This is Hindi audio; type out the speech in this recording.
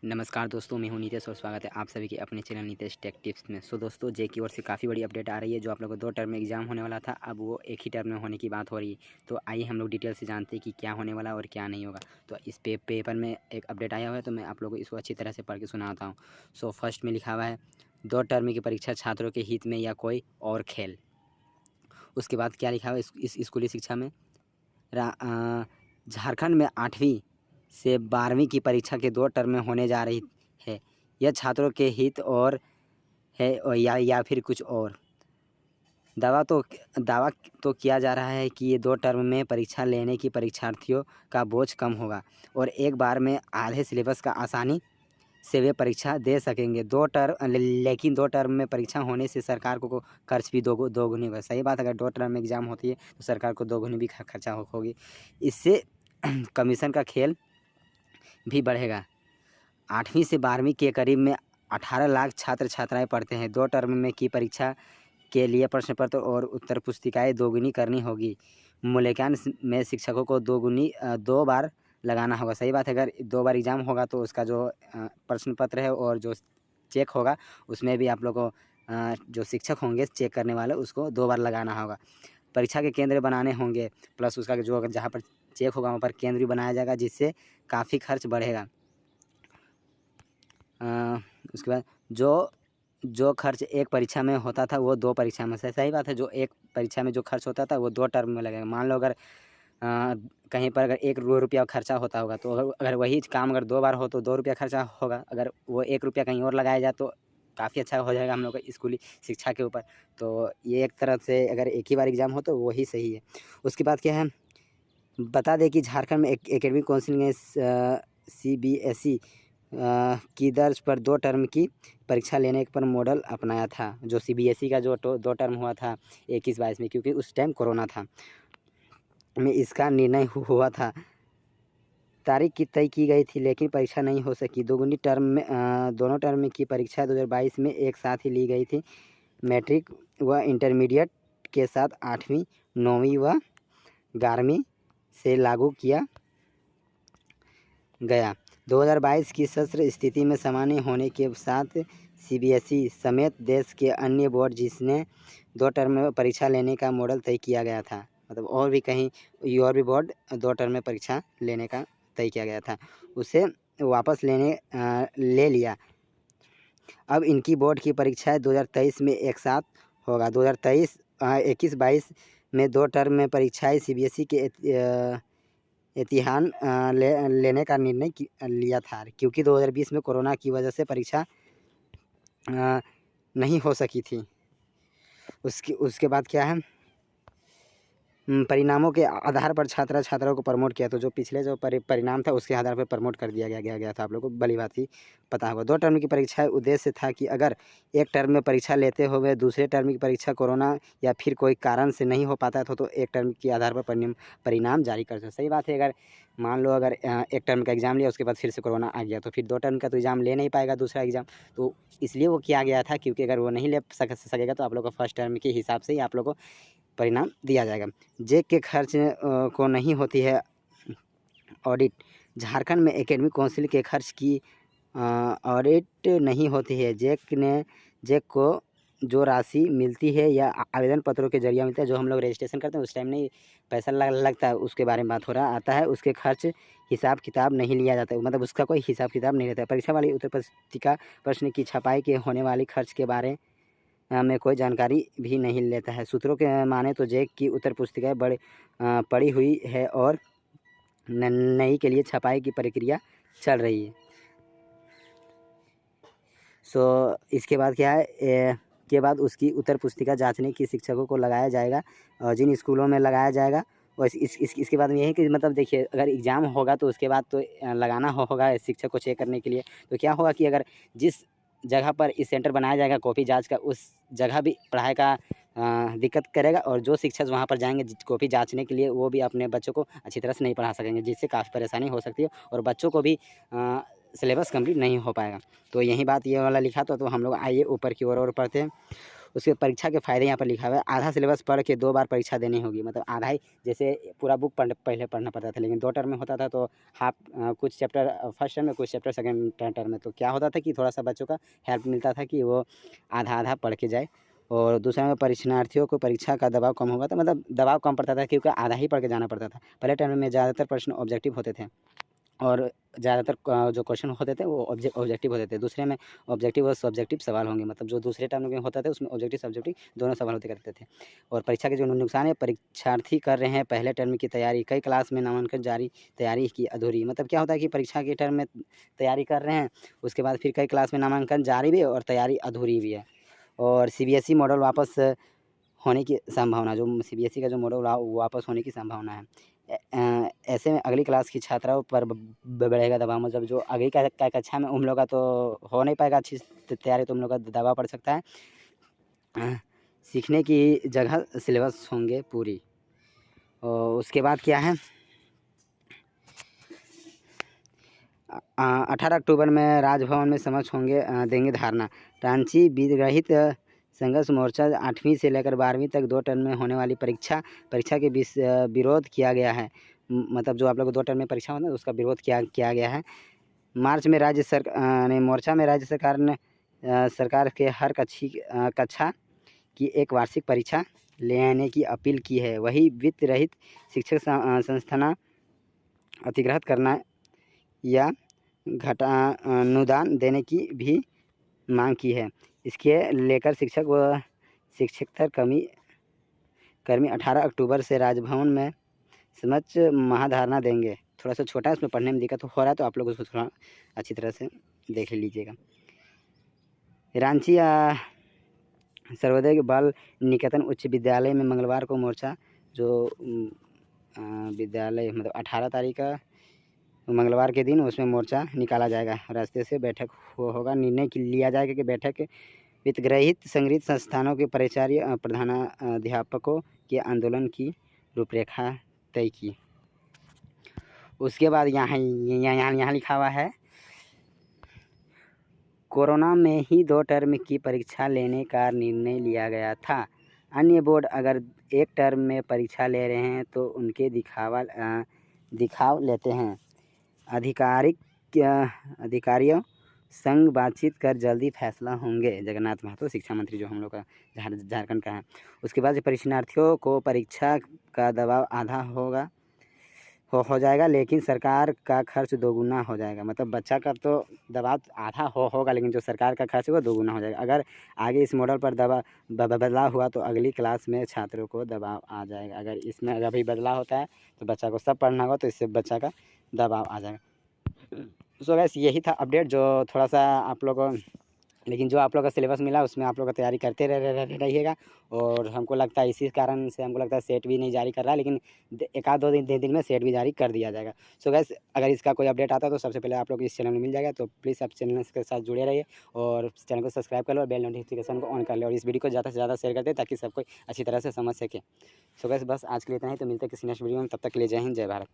नमस्कार दोस्तों, मैं हूं नीतेश और स्वागत है आप सभी के अपने चैनल नीतेश टेक टिप्स में। दोस्तों, जे की ओर से काफ़ी बड़ी अपडेट आ रही है। जो आप लोगों को 2 टर्म में एग्जाम होने वाला था, अब वो एक ही टर्म में होने की बात हो रही है। तो आइए हम लोग डिटेल से जानते हैं कि क्या होने वाला और क्या नहीं होगा। तो इस पेपर में एक अपडेट आया हुआ है, तो मैं आप लोगों को इसको अच्छी तरह से पढ़ के सुनाता हूँ। फर्स्ट में लिखा हुआ है 2 टर्म की परीक्षा छात्रों के हित में या कोई और खेल। उसके बाद क्या लिखा हुआ है इस स्कूली शिक्षा में, झारखंड में 8वीं से 12वीं की परीक्षा के 2 टर्म में होने जा रही है। यह छात्रों के हित और है और या फिर कुछ और। दावा तो किया जा रहा है कि ये 2 टर्म में परीक्षा लेने की परीक्षार्थियों का बोझ कम होगा और एक बार में आधे सिलेबस का आसानी से वे परीक्षा दे सकेंगे। लेकिन 2 टर्म में परीक्षा होने से सरकार को खर्च भी दोगुनी होगा। सही बात, अगर 2 टर्म में एग्ज़ाम होती है तो सरकार को दोगुनी भी खर्चा होगी। इससे कमीशन का खेल भी बढ़ेगा। 8वीं से 12वीं के करीब में 18 लाख छात्र छात्राएं पढ़ते हैं। 2 टर्म में की परीक्षा के लिए प्रश्न पत्र और उत्तर पुस्तिकाएँ दोगुनी करनी होगी। मूल्यांकन में शिक्षकों को 2 बार लगाना होगा। सही बात है, अगर 2 बार एग्ज़ाम होगा तो उसका जो प्रश्न पत्र है और जो चेक होगा उसमें भी आप लोग को जो शिक्षक होंगे चेक करने वाले उसको 2 बार लगाना होगा। परीक्षा के केंद्र बनाने होंगे, प्लस उसका जो अगर जहाँ पर चेक होगा वहाँ पर केंद्र भी बनाया जाएगा, जिससे काफ़ी खर्च बढ़ेगा। उसके बाद जो खर्च एक परीक्षा में होता था वो 2 परीक्षा में से। सही बात है, जो एक परीक्षा में जो खर्च होता था वो 2 टर्म में लगेगा। मान लो अगर कहीं पर अगर ₹1 खर्चा होता होगा तो अगर वही काम अगर 2 बार हो तो ₹2 खर्चा होगा। अगर वो ₹1 कहीं और लगाया जाए तो काफ़ी अच्छा हो जाएगा हम लोग का स्कूली शिक्षा के ऊपर। तो ये एक तरह से अगर एक ही बार एग्ज़ाम हो तो वही सही है। उसके बाद क्या है, बता दें कि झारखंड में एकेडमिक काउंसिल ने CBSE की दर्ज पर 2 टर्म की परीक्षा लेने पर मॉडल अपनाया था। जो CBSE का जो 2 टर्म हुआ था 21-22 में, क्योंकि उस टाइम कोरोना था, में इसका निर्णय हुआ था। तारीख की तय की गई थी लेकिन परीक्षा नहीं हो सकी। दोनों टर्म की परीक्षा 2022 में एक साथ ही ली गई थी। मैट्रिक व इंटरमीडिएट के साथ 8वीं, 9वीं व 11वीं से लागू किया गया। 2022 की सत्र स्थिति में सामान्य होने के साथ CBSE समेत देश के अन्य बोर्ड जिसने 2 टर्म में परीक्षा लेने का मॉडल तय किया गया था, मतलब और भी बोर्ड 2 टर्म में परीक्षा लेने का तय किया गया था, उसे वापस ले लिया। अब इनकी बोर्ड की परीक्षाएं 2023 में एक साथ होगा। 2021-22 में 2 टर्म में परीक्षाएं CBSE के इम्तिहान लेने का निर्णय लिया था, क्योंकि 2020 में कोरोना की वजह से परीक्षा नहीं हो सकी थी। उसके बाद क्या है, परिणामों के आधार पर छात्रों को प्रमोट किया। तो जो पिछले जो परिणाम था उसके आधार पर प्रमोट कर दिया गया था। आप लोगों को भली बात ही पता होगा। 2 टर्म की परीक्षा उद्देश्य था कि अगर एक टर्म में परीक्षा लेते हुए दूसरे टर्म की परीक्षा कोरोना या फिर कोई कारण से नहीं हो पाता था तो एक टर्म के आधार पर परिणाम जारी कर सकते। सही बात है, अगर मान लो अगर एक टर्म का एग्ज़ाम लिया उसके बाद फिर से कोरोना आ गया तो फिर 2 टर्म का तो एग्ज़ाम ले नहीं पाएगा दूसरा एग्ज़ाम। तो इसलिए वो किया गया था, क्योंकि अगर वो नहीं ले सकेगा तो आप लोग को फर्स्ट टर्म के हिसाब से ही आप लोग को परिणाम दिया जाएगा। जेक के खर्च को नहीं होती है ऑडिट। झारखंड में एकेडमिक काउंसिल के खर्च की ऑडिट नहीं होती है। जेक को जो राशि मिलती है या आवेदन पत्रों के जरिए मिलता है, जो हम लोग रजिस्ट्रेशन करते हैं उस टाइम नहीं पैसा लगता है, उसके बारे में बात हो रहा आता है। उसके खर्च हिसाब किताब नहीं लिया जाता है, मतलब उसका कोई हिसाब किताब नहीं रहता है। परीक्षा वाली उत्तर पुस्तिका प्रश्न की छपाई के होने वाली खर्च के बारे में कोई जानकारी भी नहीं लेता है। सूत्रों के माने तो जेक की उत्तर पुस्तिकाएँ पड़ी हुई है और नई के लिए छपाई की प्रक्रिया चल रही है। इसके बाद क्या है, के बाद उसकी उत्तर पुस्तिका जांचने की शिक्षकों को लगाया जाएगा और जिन स्कूलों में लगाया जाएगा। और इसके बाद में यही कि मतलब देखिए, अगर एग्ज़ाम होगा तो उसके बाद तो लगाना होगा शिक्षक को चेक करने के लिए। तो क्या होगा कि अगर जिस जगह पर इस सेंटर बनाया जाएगा कॉपी जांच का, उस जगह भी पढ़ाई का दिक्कत करेगा और जो शिक्षक वहाँ पर जाएंगे कॉपी जांचने के लिए वो भी अपने बच्चों को अच्छी तरह से नहीं पढ़ा सकेंगे, जिससे काफ़ी परेशानी हो सकती है और बच्चों को भी सिलेबस कंप्लीट नहीं हो पाएगा। तो यही बात ये वाला लिखा तो हम लोग आइए ऊपर की ओर और पढ़ते हैं। उसके परीक्षा के फ़ायदे यहाँ पर लिखा हुआ है। आधा सिलेबस पढ़ के 2 बार परीक्षा देनी होगी, मतलब आधा ही, जैसे पूरा बुक पहले पढ़ना पड़ता था, लेकिन 2 टर्म में होता था तो हाफ कुछ चैप्टर फर्स्ट टर्म में, कुछ चैप्टर सेकंड टर्म में। तो क्या होता था कि थोड़ा-सा बच्चों का हेल्प मिलता था कि वो आधा-आधा पढ़ के जाए। और दूसरा में परीक्षार्थियों को परीक्षा का दबाव कम होगा, तो मतलब दबाव कम पड़ता था क्योंकि आधा ही पढ़ के जाना पड़ता था। पहले टर्म में ज़्यादातर प्रश्न ऑब्जेक्टिव होते थे और ज़्यादातर जो क्वेश्चन होते थे वो ऑब्जेक्टिव होते थे। दूसरे में ऑब्जेक्टिव और सब्जेक्टिव सवाल होंगे, मतलब जो दूसरे टर्म में होता था उसमें ऑब्जेक्टिव सब्जेक्टिव दोनों सवाल होते करते थे। और परीक्षा के जो नुकसान है, परीक्षार्थी कर रहे हैं पहले टर्म की तैयारी, कई क्लास में नामांकन जारी, तैयारी की अधूरी। मतलब क्या होता है कि परीक्षा के टर्म में तैयारी कर रहे हैं, उसके बाद फिर कई क्लास में नामांकन जारी भी है और तैयारी अधूरी भी है। और सीबीएसई मॉडल वापस होने की संभावना, जो सीबीएसई का जो मॉडल वापस होने की संभावना है। ऐसे में अगली क्लास की छात्राओं पर बढ़ेगा दबाव, मतलब जो अगली कक्षा में उन लोग का तो हो नहीं पाएगा अच्छी तैयारी, तो उन लोग का दबाव पड़ सकता है। सीखने की जगह सिलेबस होंगे पूरी। और उसके बाद क्या है, 18 अक्टूबर में राजभवन में समक्ष होंगे, देंगे धारणा। रांची विरहित संघर्ष मोर्चा 8वीं से लेकर 12वीं तक 2 टर्म में होने वाली परीक्षा के विरोध किया गया है। मतलब जो आप लोग 2 टर्म में परीक्षा होता है उसका विरोध किया गया है। मार्च में मोर्चा में राज्य सरकार ने सरकार के हर कक्षा की एक वार्षिक परीक्षा लेने की अपील की है। वही वित्त रहित शिक्षक संस्थान अधिग्रहित करना या अनुदान देने की भी मांग की है। इसके लेकर शिक्षक व शिक्षकेतर कर्मी 18 अक्टूबर से राजभवन में समक्ष महाधारणा देंगे। थोड़ा सा छोटा है, उसमें पढ़ने में दिक्कत हो रहा है, तो आप लोग उसको थोड़ा अच्छी तरह से देख लीजिएगा। रांची सर्वोदय बाल निकेतन उच्च विद्यालय में मंगलवार को मोर्चा, जो विद्यालय मतलब 18 तारीख का मंगलवार के दिन उसमें मोर्चा निकाला जाएगा। रास्ते से बैठक होगा, निर्णय लिया जाएगा कि बैठक वित्तग्रहित संगठित संस्थानों के प्राचार्य प्रधानाध्यापकों के आंदोलन की रूपरेखा तय की। उसके बाद यहाँ लिखा हुआ है, कोरोना में ही 2 टर्म की परीक्षा लेने का निर्णय लिया गया था। अन्य बोर्ड अगर एक टर्म में परीक्षा ले रहे हैं तो उनके दिखाव लेते हैं। अधिकारियों संग बातचीत कर जल्दी फैसला होंगे। जगन्नाथ महतो शिक्षा मंत्री जो हम लोग का झारखंड का है। उसके बाद परीक्षार्थियों को परीक्षा का दबाव आधा हो जाएगा, लेकिन सरकार का खर्च दोगुना हो जाएगा। मतलब बच्चा का तो दबाव आधा होगा, लेकिन जो सरकार का खर्च है वो दोगुना हो जाएगा। अगर आगे इस मॉडल पर बदलाव हुआ तो अगली क्लास में छात्रों को दबाव आ जाएगा। अगर इसमें अभी बदलाव होता है तो बच्चा को सब पढ़ना होगा, तो इससे बच्चा का दबाव आ जाएगा। सो गैस यही था अपडेट, जो थोड़ा सा आप लोगों, लेकिन जो आप लोग का सिलेबस मिला उसमें आप लोग का तैयारी करते रहिएगा। और हमको लगता है इसी कारण से हमको लगता है सेट भी नहीं जारी कर रहा है, लेकिन एक आध 2 दिन में सेट भी जारी कर दिया जाएगा। सो गैस अगर इसका कोई अपडेट आता है तो सबसे पहले आप लोग इस चैनल में मिल जाएगा, तो प्लीज़ आप चैनल के साथ जुड़े रहिए और चैनल को सब्सक्राइब कर लो और बेल नोटिफिकेशन को ऑन कर लो और इस वीडियो को ज़्यादा से ज़्यादा शेयर कर दे ताकि सब कोई अच्छी तरह से समझ सके। सो गैस बस आज के लिए इतना ही, तो मिलते हैं किसी नेक्स्ट वीडियो में, तब तक के लिए जय हिंद, जय भारत।